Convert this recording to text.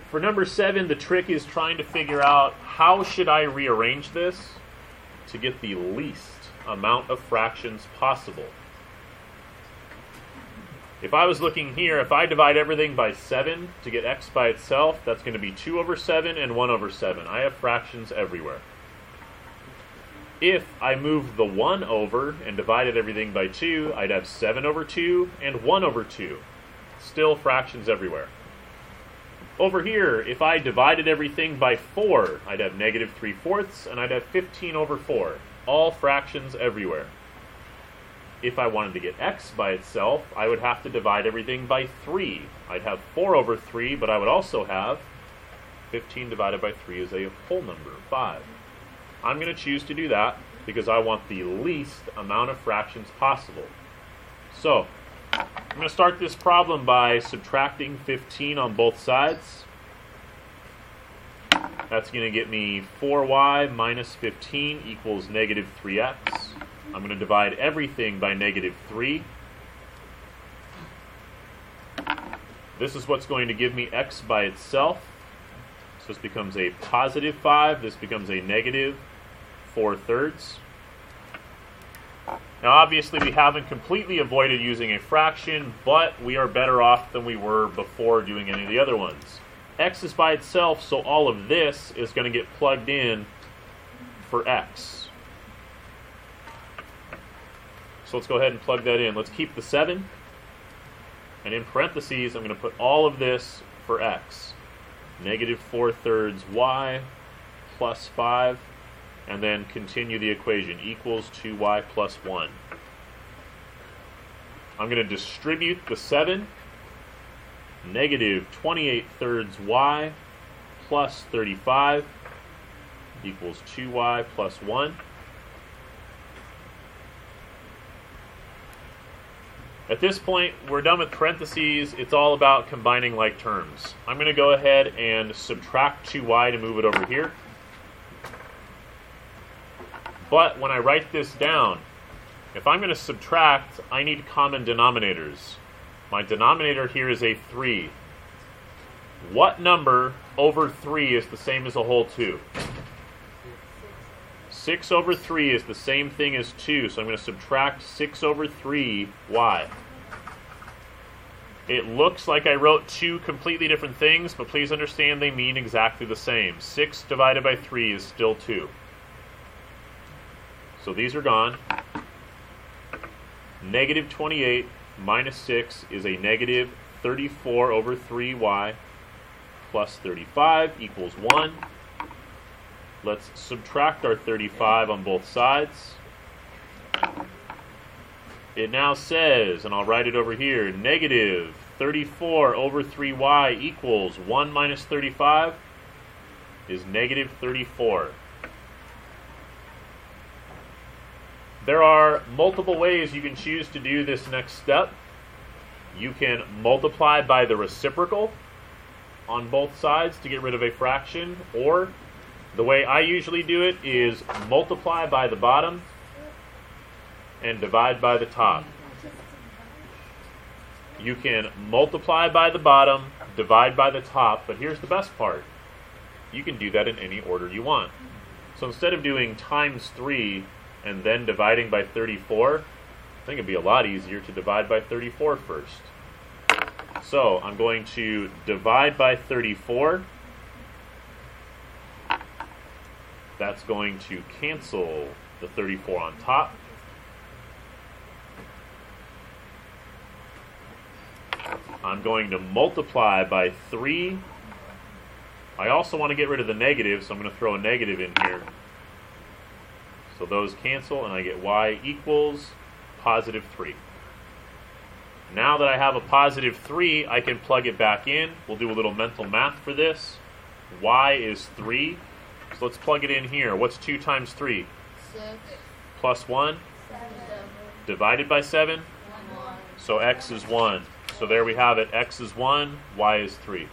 For number 7, the trick is trying to figure out how should I rearrange this to get the least amount of fractions possible. If I was looking here, if I divide everything by 7 to get x by itself, that's going to be 2 over 7 and 1 over 7. I have fractions everywhere. If I moved the 1 over and divided everything by 2, I'd have 7 over 2 and 1 over 2. Still fractions everywhere. Over here, if I divided everything by 4, I'd have negative 3/4, and I'd have 15 over 4. All fractions everywhere. If I wanted to get x by itself, I would have to divide everything by 3. I'd have 4 over 3, but I would also have 15 divided by 3 is a whole number, 5. I'm going to choose to do that because I want the least amount of fractions possible. So, I'm going to start this problem by subtracting 15 on both sides. That's going to get me 4y minus 15 equals negative 3x. I'm going to divide everything by negative 3. This is what's going to give me x by itself. So this becomes a positive 5. This becomes a negative 4/3. Now obviously we haven't completely avoided using a fraction, but we are better off than we were before doing any of the other ones. X is by itself, so all of this is going to get plugged in for x. So let's go ahead and plug that in. Let's keep the 7. And in parentheses, I'm going to put all of this for x. Negative 4/3 y plus 5. And then continue the equation. Equals 2y plus 1. I'm going to distribute the 7. Negative 28/3 y plus 35 equals 2y plus 1. At this point, we're done with parentheses. It's all about combining like terms. I'm going to go ahead and subtract 2y to move it over here. But when I write this down, if I'm going to subtract, I need common denominators. My denominator here is a 3. What number over 3 is the same as a whole 2? 6 over 3 is the same thing as 2, so I'm going to subtract 6 over 3y. It looks like I wrote 2 completely different things, but please understand they mean exactly the same. 6 divided by 3 is still 2. So these are gone. Negative 28 minus 6 is a negative 34 over 3y plus 35 equals 1. Let's subtract our 35 on both sides. It now says, and I'll write it over here, negative 34 over 3y equals 1 minus 35 is negative 34. There are multiple ways you can choose to do this next step. You can multiply by the reciprocal on both sides to get rid of a fraction, or the way I usually do it is multiply by the bottom and divide by the top. You can multiply by the bottom, divide by the top, but here's the best part. You can do that in any order you want. So instead of doing times 3 and then dividing by 34, I think it'd be a lot easier to divide by 34 first. So I'm going to divide by 34. That's going to cancel the 34 on top. I'm going to multiply by 3. I also want to get rid of the negative, so I'm going to throw a negative in here. So those cancel, and I get y equals positive 3. Now that I have a positive 3, I can plug it back in. We'll do a little mental math for this. Y is 3. So let's plug it in here. What's 2 times 3? 6. Plus 1? 7. Divided by 7? 1. So x is 1. So there we have it. X is 1, y is 3.